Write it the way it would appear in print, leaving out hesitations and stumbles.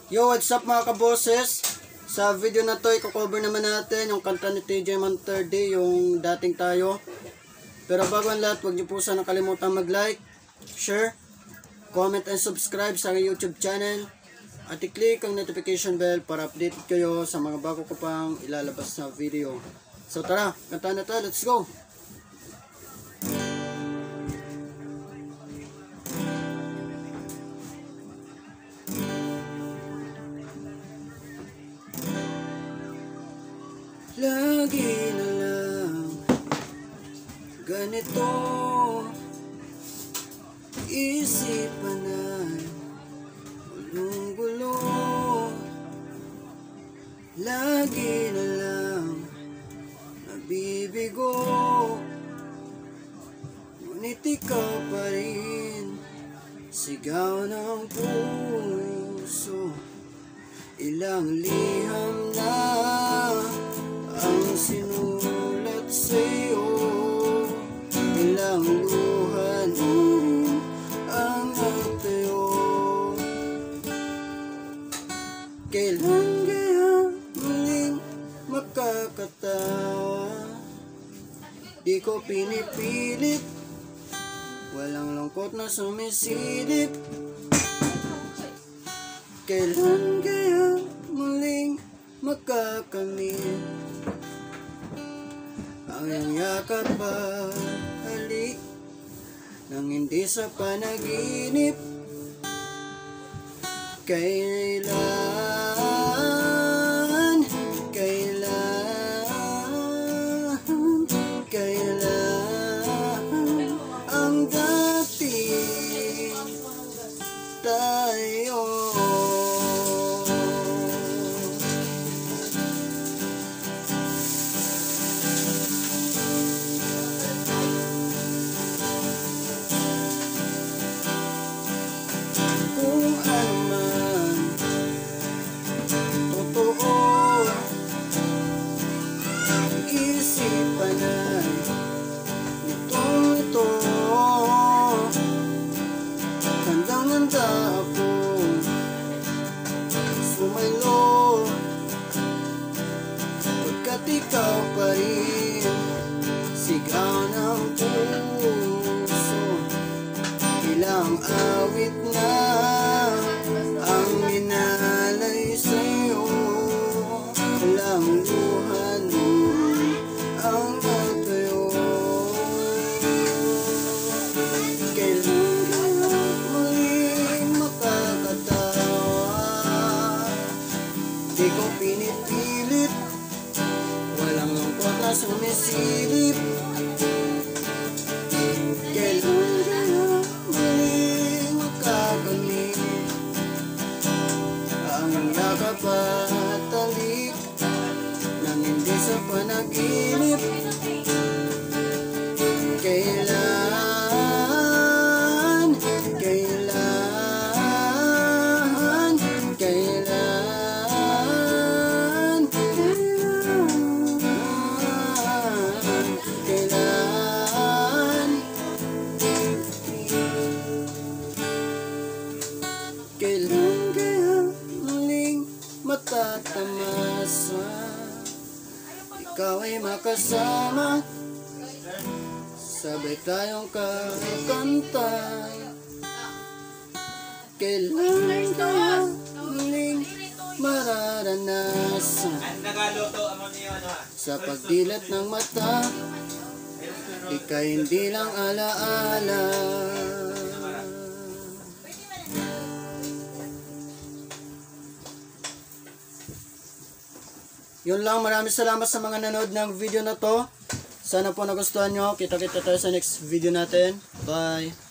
Yo, what's up mga kaboses? Sa video na to, i-cover naman natin yung kanta ni TJ Monterde, yung Dating Tayo. Pero bago ang lahat, huwag niyo po sana kalimutan mag-like, share, comment and subscribe sa YouTube channel. At i-click ang notification bell para updated kayo sa mga bago ko pang ilalabas na video. So tara, kanta na tayo, let's go! Lagi na lang ganito, isipan ay gulong-gulo. Lagi na lang nabibigo, ngunit ikaw pa rin, sigaw ng puso. Ilang liham na ang sinulat sa'yo, ilang luha din ang natayo. Kailan kaya muling makakatawa? Di ko pinipilit, walang lungkot na sumisilip. Kailan kaya muling makakamit ang iyong yakap at halik nang hindi sa panaginip? Kailan ang dating tayo? Handang-handa ako sumayo, pagkat ikaw pa rin, sigaw ng puso. Ilang awit na ang inalay sa'yo, ilang luha din ang natayo. Di ko pinipilit, walang lungkot na sumisilip. Kailan kaya muling makakamit ang yakap at talik nang hindi sa panaginip? Kailan kaya muling matatamasa, ikaw ay makasama, sabay tayong kakanta? Kailan kaya muling mararanasan sa pagdilat ng mata, ika'y hindi lang alaala? Yun lang, maraming salamat sa mga nanood ng video na to. Sana po nagustuhan nyo. Kita-kita tayo sa next video natin. Bye!